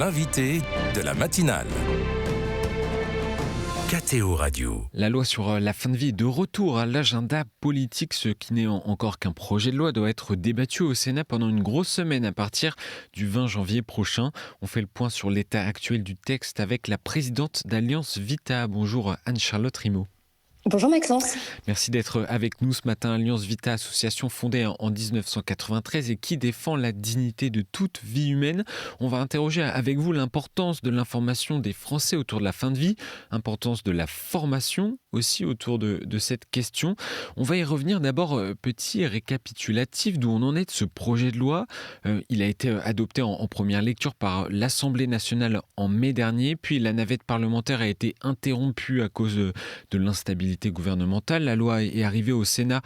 l'invité de la matinale. KTO Radio. La loi sur la fin de vie est de retour à l'agenda politique. Ce qui n'est encore qu'un projet de loi doit être débattu au Sénat pendant une grosse semaine à partir du 20 janvier prochain. On fait le point sur l'état actuel du texte avec la présidente d'Alliance Vita. Bonjour Anne-Charlotte Rimaud. Bonjour Maxence. Merci d'être avec nous ce matin. Alliance Vita, association fondée en 1993 et qui défend la dignité de toute vie humaine. On va interroger avec vous l'importance de l'information des Français autour de la fin de vie, l'importance de la formation aussi autour de cette question. On va y revenir d'abord, petit récapitulatif d'où on en est de ce projet de loi. Il a été adopté en première lecture par l'Assemblée nationale en mai dernier, puis la navette parlementaire a été interrompue à cause de l'instabilité gouvernementale. La loi est arrivée au Sénat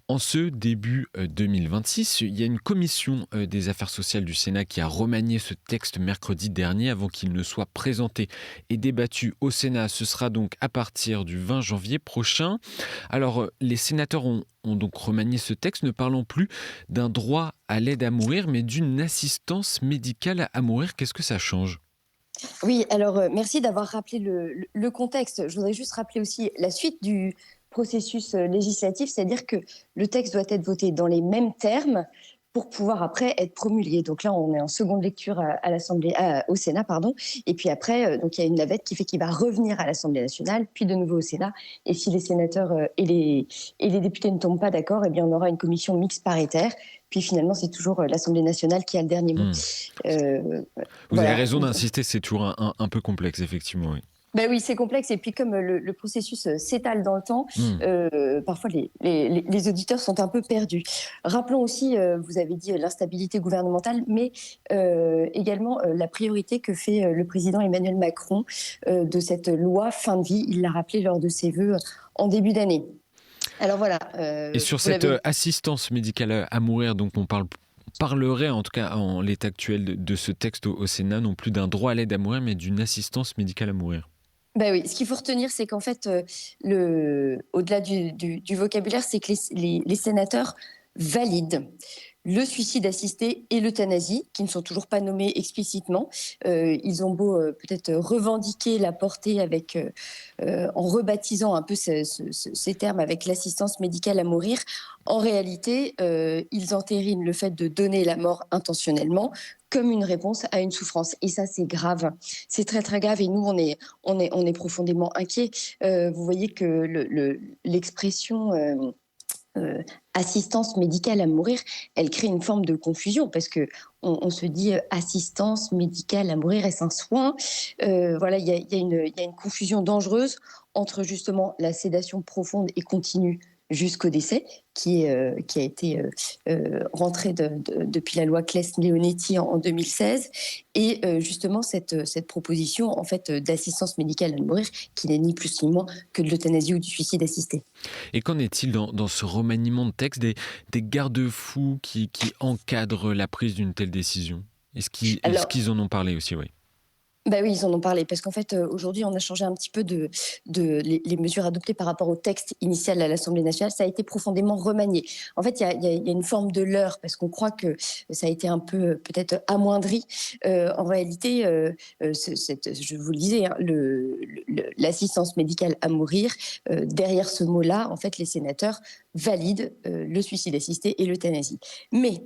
en ce début 2026. Il y a une commission des affaires sociales du Sénat qui a remanié ce texte mercredi dernier avant qu'il ne soit présenté et débattu au Sénat. Ce sera donc à partir du 20 janvier prochain. Alors, les sénateurs ont donc remanié ce texte, ne parlant plus d'un droit à l'aide à mourir, mais d'une assistance médicale à mourir. Qu'est-ce que ça change ? Oui, alors merci d'avoir rappelé le contexte. Je voudrais juste rappeler aussi la suite du processus législatif, c'est-à-dire que le texte doit être voté dans les mêmes termes pour pouvoir après être promulgué. Donc là, on est en seconde lecture à l'Assemblée, au Sénat, pardon. Et puis après, donc il y a une navette qui fait qu'il va revenir à l'Assemblée nationale, puis de nouveau au Sénat. Et si les sénateurs et les députés ne tombent pas d'accord, eh bien on aura une commission mixte paritaire. Puis finalement, c'est toujours l'Assemblée nationale qui a le dernier mot. Vous avez raison d'insister, c'est toujours un peu complexe, effectivement. Oui. Ben oui, c'est complexe. Et puis comme le processus s'étale dans le temps, parfois les auditeurs sont un peu perdus. Rappelons aussi, vous avez dit l'instabilité gouvernementale, mais également la priorité que fait le président Emmanuel Macron de cette loi fin de vie. Il l'a rappelé lors de ses vœux en début d'année. Alors voilà. Et sur cette assistance médicale à mourir, donc on parlerait en tout cas en l'état actuel de ce texte au Sénat, non plus d'un droit à l'aide à mourir, mais d'une assistance médicale à mourir. Ben oui, ce qu'il faut retenir, c'est qu'en fait, au-delà du vocabulaire, c'est que les sénateurs valident le suicide assisté et l'euthanasie, qui ne sont toujours pas nommés explicitement. Ils ont beau peut-être revendiquer la portée avec, en rebaptisant un peu ces termes avec l'assistance médicale à mourir. En réalité, ils entérinent le fait de donner la mort intentionnellement comme une réponse à une souffrance. Et ça, c'est grave. C'est très, très grave. Et nous, on est profondément inquiets. Vous voyez que l'expression assistance médicale à mourir, elle crée une forme de confusion parce que on se dit assistance médicale à mourir, est-ce un soin ? Voilà, il y a une confusion dangereuse entre justement la sédation profonde et continue jusqu'au décès, qui a été rentrée depuis la loi Claes-Leonetti en 2016, et justement cette proposition en fait d'assistance médicale à mourir, qui n'est ni plus ni moins que de l'euthanasie ou du suicide assisté. Et qu'en est-il dans ce remaniement de texte des garde-fous qui encadrent la prise d'une telle décision ? Est-ce qu'ils en ont parlé aussi, oui ? Ben oui, ils en ont parlé, parce qu'en fait, aujourd'hui, on a changé un petit peu les mesures adoptées par rapport au texte initial à l'Assemblée nationale. Ça a été profondément remanié. En fait, il y a une forme de leurre, parce qu'on croit que ça a été un peu peut-être amoindri. En réalité, je vous le disais, hein, l'assistance médicale à mourir, derrière ce mot-là, en fait, les sénateurs valident le suicide assisté et l'euthanasie. Mais,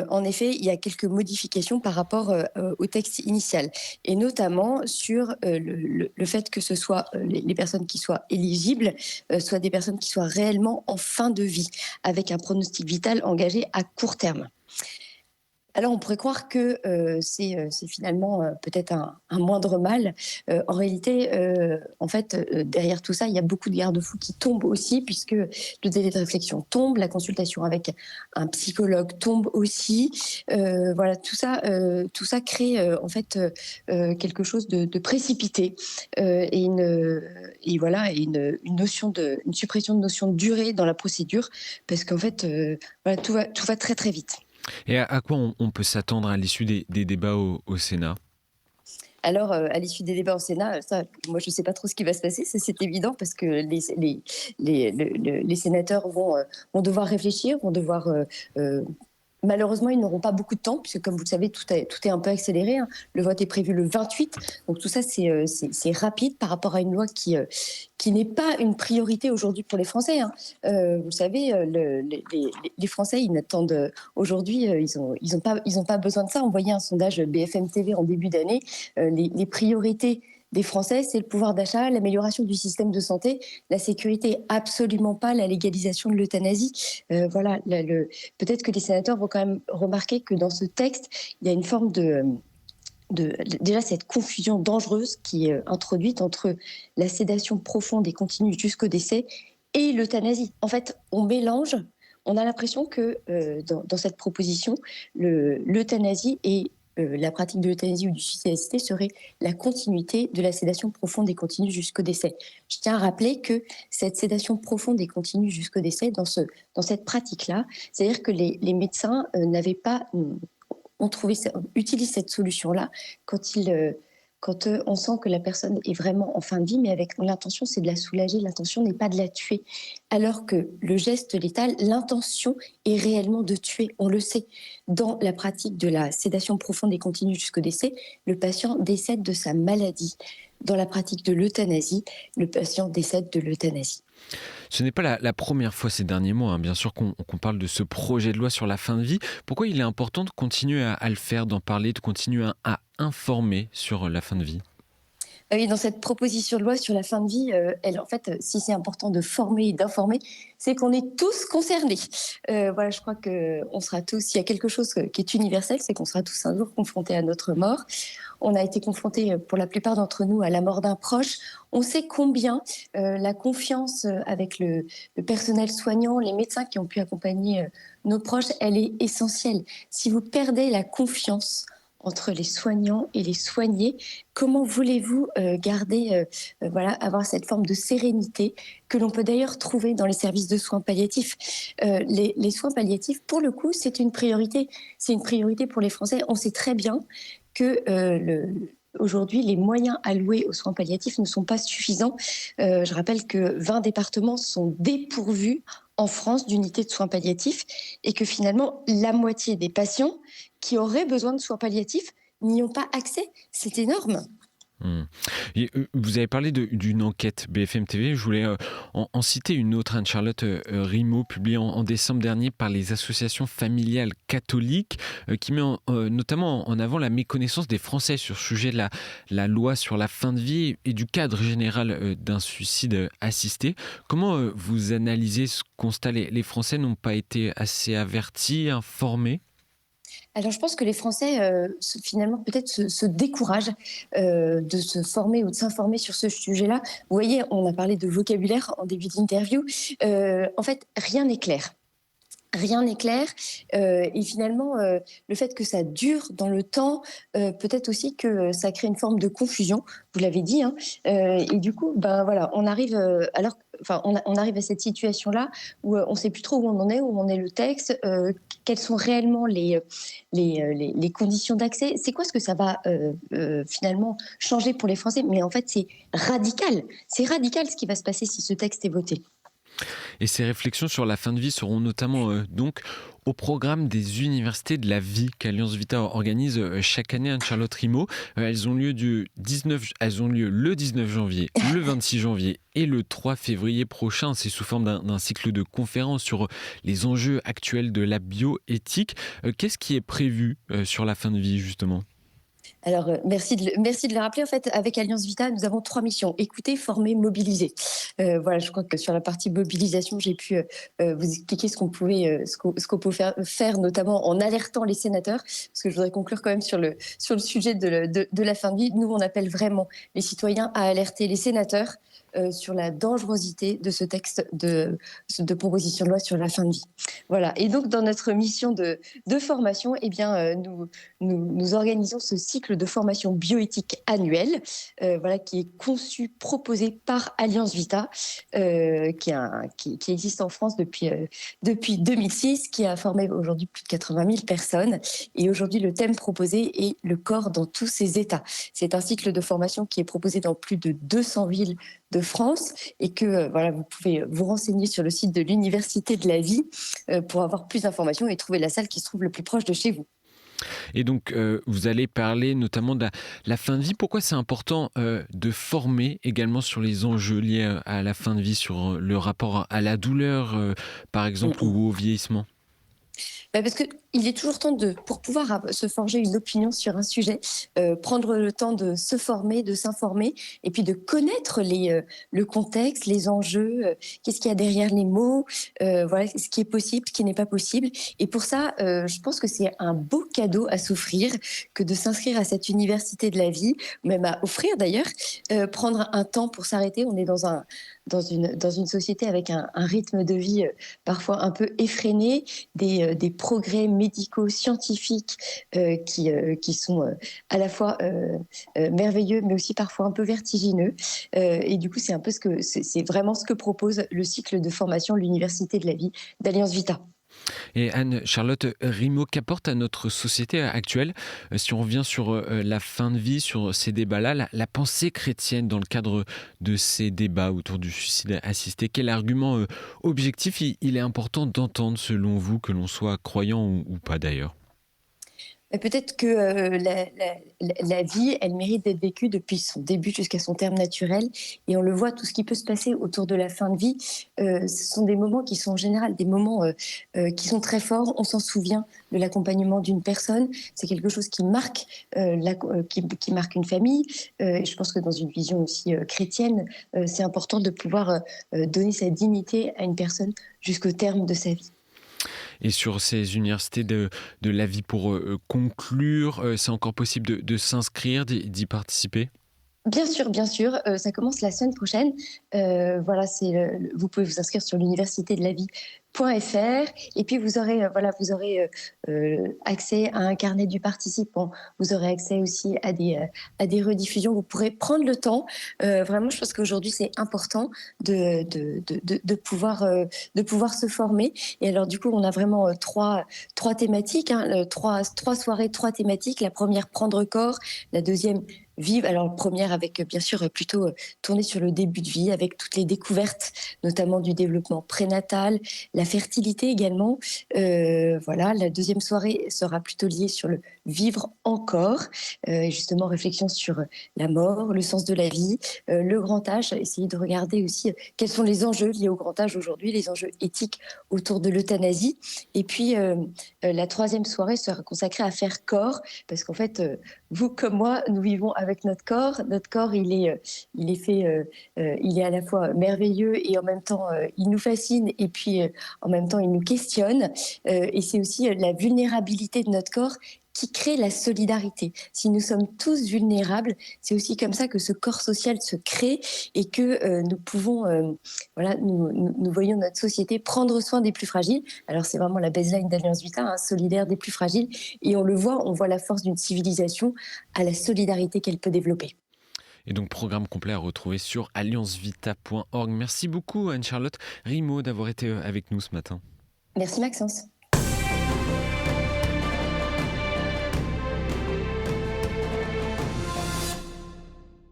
en effet, il y a quelques modifications par rapport au texte initial, et notamment sur le fait que ce soit les personnes qui soient éligibles soient des personnes qui soient réellement en fin de vie, avec un pronostic vital engagé à court terme. Alors, on pourrait croire que c'est finalement peut-être un moindre mal. En réalité, en fait, derrière tout ça, il y a beaucoup de garde-fous qui tombent aussi, puisque le délai de réflexion tombe, la consultation avec un psychologue tombe aussi. Voilà, tout ça crée en fait quelque chose de précipité et une suppression de notion de durée dans la procédure, parce qu'en fait, voilà, tout va très très vite. Et à quoi on peut s'attendre à l'issue des débats au Sénat ? Alors, à l'issue des débats au Sénat, ça, moi, je ne sais pas trop ce qui va se passer, c'est évident, parce que les sénateurs vont devoir réfléchir, vont devoir Malheureusement, ils n'auront pas beaucoup de temps, puisque comme vous le savez, tout est un peu accéléré, hein. Le vote est prévu le 28, donc tout ça, c'est rapide par rapport à une loi qui n'est pas une priorité aujourd'hui pour les Français, hein. Vous savez, les Français, ils n'attendent aujourd'hui, ils ont pas besoin de ça. On voyait un sondage BFM TV en début d'année. Les priorités des Français, c'est le pouvoir d'achat, l'amélioration du système de santé, la sécurité, absolument pas la légalisation de l'euthanasie. Voilà, peut-être que les sénateurs vont quand même remarquer que dans ce texte, il y a une forme déjà cette confusion dangereuse qui est introduite entre la sédation profonde et continue jusqu'au décès et l'euthanasie. En fait, on a l'impression que dans cette proposition, l'euthanasie et la pratique de l'euthanasie ou du suicide assisté serait la continuité de la sédation profonde et continue jusqu'au décès. Je tiens à rappeler que cette sédation profonde et continue jusqu'au décès, dans cette pratique-là, c'est-à-dire que les médecins utilisent cette solution-là quand on sent que la personne est vraiment en fin de vie, mais avec l'intention, c'est de la soulager, l'intention n'est pas de la tuer. Alors que le geste létal, l'intention est réellement de tuer, on le sait. Dans la pratique de la sédation profonde et continue jusqu'au décès, le patient décède de sa maladie. Dans la pratique de l'euthanasie, le patient décède de l'euthanasie. Ce n'est pas la première fois ces derniers mois, hein, bien sûr, qu'on parle de ce projet de loi sur la fin de vie. Pourquoi il est important de continuer à le faire, d'en parler, de continuer à informer sur la fin de vie ? Oui, dans cette proposition de loi sur la fin de vie, en fait, si c'est important de former et d'informer, c'est qu'on est tous concernés. Voilà, je crois qu'on sera tous, s'il y a quelque chose qui est universel, c'est qu'on sera tous un jour confrontés à notre mort. On a été confrontés, pour la plupart d'entre nous, à la mort d'un proche. On sait combien la confiance avec le personnel soignant, les médecins qui ont pu accompagner nos proches, elle est essentielle. Si vous perdez la confiance entre les soignants et les soignés, comment voulez-vous avoir cette forme de sérénité que l'on peut d'ailleurs trouver dans les services de soins palliatifs. Les soins palliatifs, pour le coup, c'est une priorité. C'est une priorité pour les Français. On sait très bien que aujourd'hui, les moyens alloués aux soins palliatifs ne sont pas suffisants. Je rappelle que 20 départements sont dépourvus en France d'unités de soins palliatifs et que finalement, la moitié des patients qui auraient besoin de soins palliatifs n'y ont pas accès. C'est énorme. Et, vous avez parlé d'une enquête BFM TV. Je voulais en citer une autre, Anne-Charlotte Rimaud, publiée en décembre dernier par les associations familiales catholiques, qui met notamment en avant la méconnaissance des Français sur le sujet de la loi sur la fin de vie et du cadre général d'un suicide assisté. Comment vous analysez ce constat ? Les Français n'ont pas été assez avertis, informés ? Alors, je pense que les Français, finalement, peut-être se découragent de se former ou de s'informer sur ce sujet-là. Vous voyez, on a parlé de vocabulaire en début d'interview. En fait, rien n'est clair. Rien n'est clair et finalement le fait que ça dure dans le temps, peut-être aussi que ça crée une forme de confusion, vous l'avez dit, hein, et du coup voilà, on arrive on arrive à cette situation-là où on ne sait plus trop où on en est le texte, quelles sont réellement les conditions d'accès, c'est quoi ce que ça va finalement changer pour les Français, mais en fait c'est radical ce qui va se passer si ce texte est voté. Et ces réflexions sur la fin de vie seront notamment donc au programme des universités de la vie qu'Alliance Vita organise chaque année, Anne-Charlotte Rimaud. Elles ont lieu le 19 janvier, le 26 janvier et le 3 février prochain. C'est sous forme d'un cycle de conférences sur les enjeux actuels de la bioéthique. Qu'est-ce qui est prévu sur la fin de vie, justement ? Alors, merci de le rappeler. En fait, avec Alliance Vita, nous avons 3 missions. Écouter, former, mobiliser. Voilà, je crois que sur la partie mobilisation, j'ai pu vous expliquer ce qu'on pouvait faire, notamment en alertant les sénateurs, parce que je voudrais conclure quand même sur le sujet de la fin de vie. Nous, on appelle vraiment les citoyens à alerter les sénateurs sur la dangerosité de ce texte de proposition de loi sur la fin de vie. Voilà. Et donc, dans notre mission de formation, eh bien, nous organisons ce cycle cycle de formation bioéthique annuel, qui est conçu, proposé par Alliance Vita, qui existe en France depuis 2006, qui a formé aujourd'hui plus de 80 000 personnes. Et aujourd'hui, le thème proposé est le corps dans tous ses états. C'est un cycle de formation qui est proposé dans plus de 200 villes de France et que vous pouvez vous renseigner sur le site de l'Université de la Vie pour avoir plus d'informations et trouver la salle qui se trouve le plus proche de chez vous. Et donc, vous allez parler notamment de la fin de vie. Pourquoi c'est important de former également sur les enjeux liés à la fin de vie, sur le rapport à la douleur, par exemple, ou au vieillissement ? Parce qu'il est toujours temps pour pouvoir se forger une opinion sur un sujet, prendre le temps de se former, de s'informer, et puis de connaître le contexte, les enjeux, qu'est-ce qu'il y a derrière les mots, ce qui est possible, ce qui n'est pas possible. Et pour ça, je pense que c'est un beau cadeau à s'offrir que de s'inscrire à cette université de la vie, même à offrir d'ailleurs, prendre un temps pour s'arrêter. On est dans une société avec un rythme de vie parfois un peu effréné, des progrès médicaux, scientifiques qui sont à la fois merveilleux, mais aussi parfois un peu vertigineux. Et du coup, c'est vraiment ce que propose le cycle de formation l'Université de la vie d'Alliance Vita. Et Anne-Charlotte Rimaud, qu'apporte à notre société actuelle, si on revient sur la fin de vie, sur ces débats-là, la pensée chrétienne dans le cadre de ces débats autour du suicide assisté? Quel argument objectif il est important d'entendre selon vous, que l'on soit croyant ou pas d'ailleurs? Peut-être que la vie, elle mérite d'être vécue depuis son début jusqu'à son terme naturel. Et on le voit, tout ce qui peut se passer autour de la fin de vie, ce sont des moments qui sont en général des moments qui sont très forts. On s'en souvient de l'accompagnement d'une personne. C'est quelque chose qui marque, qui marque une famille. Et je pense que dans une vision aussi chrétienne, c'est important de pouvoir donner sa dignité à une personne jusqu'au terme de sa vie. Et sur ces universités de la vie, pour conclure, c'est encore possible de s'inscrire, d'y participer ? Bien sûr, ça commence la semaine prochaine. Vous pouvez vous inscrire sur l'université de la vie.fr et puis vous aurez accès à un carnet du participant. Vous aurez accès aussi à des rediffusions. Vous pourrez prendre le temps. Vraiment, je pense qu'aujourd'hui c'est important de pouvoir se former. Et alors du coup, on a vraiment trois thématiques, trois soirées, trois thématiques. La première, prendre corps. La deuxième, vivre. Alors première avec bien sûr plutôt tournée sur le début de vie, avec toutes les découvertes, notamment du développement prénatal, la fertilité également. La deuxième soirée sera plutôt liée sur le vivre encore, justement réflexion sur la mort, le sens de la vie, le grand âge, essayer de regarder aussi quels sont les enjeux liés au grand âge aujourd'hui, les enjeux éthiques autour de l'euthanasie. Et puis la troisième soirée sera consacrée à faire corps, parce qu'en fait, vous comme moi, nous vivons avec notre corps. Notre corps, il est à la fois merveilleux et en même temps, il nous fascine et puis en même temps, il nous questionne. Et c'est aussi la vulnérabilité de notre corps qui crée la solidarité. Si nous sommes tous vulnérables, c'est aussi comme ça que ce corps social se crée et que nous pouvons, nous voyons notre société prendre soin des plus fragiles. Alors c'est vraiment la baseline d'Alliance Vita, solidaire des plus fragiles. Et on voit la force d'une civilisation à la solidarité qu'elle peut développer. Et donc, programme complet à retrouver sur alliancevita.org. Merci beaucoup Anne-Charlotte Rimaud d'avoir été avec nous ce matin. Merci Maxence.